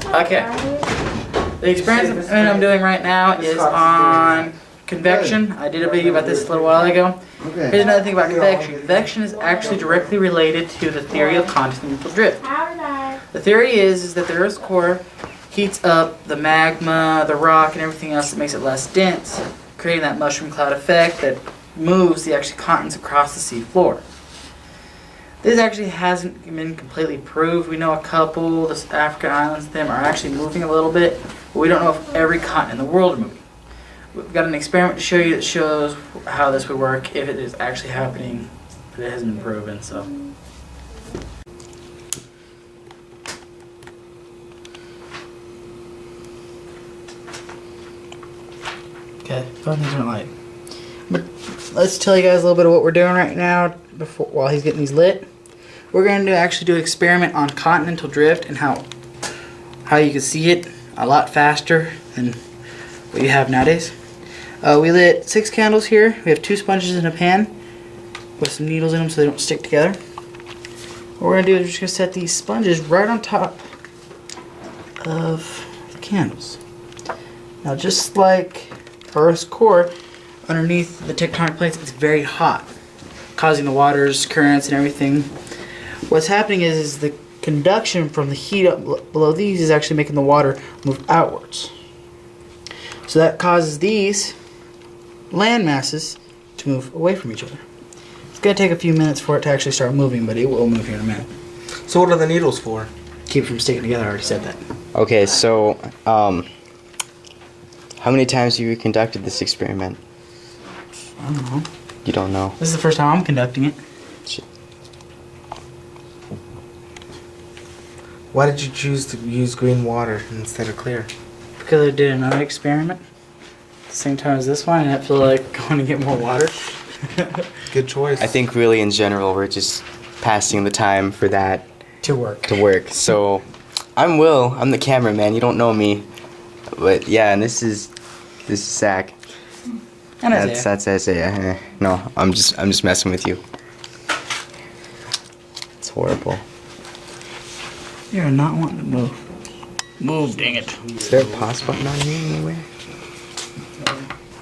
Okay. The experiment I'm doing right now is on convection. I did a video about this a little while ago. Here's another thing about convection. Convection is actually directly related to the theory of continental drift. The theory is that the Earth's core heats up the magma, the rock, and everything else that makes it less dense, creating that mushroom cloud effect that moves the actual continents across the sea floor. This actually hasn't been completely proved. We know a couple, the African islands, them are actually moving a little bit, but we don't know if every continent in the world are moving. We've got an experiment to show you that shows how this would work if it is actually happening, but it hasn't been proven, so. Okay, phone these aren't light. But let's tell you guys a little bit of what we're doing right now while he's getting these lit. We're going to actually do an experiment on continental drift and how you can see it a lot faster than what you have nowadays. We lit 6 candles here. We have 2 sponges in a pan with some needles in them so they don't stick together. What we're going to do is we're just going to set these sponges right on top of the candles. Now, just like Earth's core, underneath the tectonic plates, it's very hot, causing the waters, currents, and everything. What's happening is the conduction from the heat up below these is actually making the water move outwards. So that causes these land masses to move away from each other. It's going to take a few minutes for it to actually start moving, but it will move here in a minute. So what are the needles for? Keep it from sticking together, I already said that. Okay, so how many times have you conducted this experiment? I don't know. You don't know? This is the first time I'm conducting it. Shit. Why did you choose to use green water instead of clear? Because I did another experiment at the same time as this one, and I feel like going to get more water. Good choice. I think really in general we're just passing the time for that To work. So I'm Will. I'm the cameraman. You don't know me, but yeah. And this is Zach. And That's Isaiah. No, I'm just messing with you. It's horrible. You're not wanting to move. Move, dang it. Is there a pause button on here anywhere?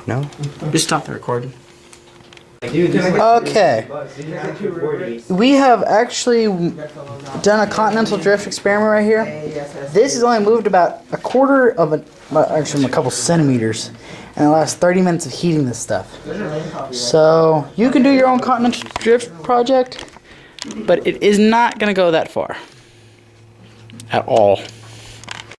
No? Just stop the recording. Okay. We have actually done a continental drift experiment right here. This has only moved about a quarter of actually a couple centimeters in the last 30 minutes of heating this stuff. So you can do your own continental drift project, but it is not going to go that far at all.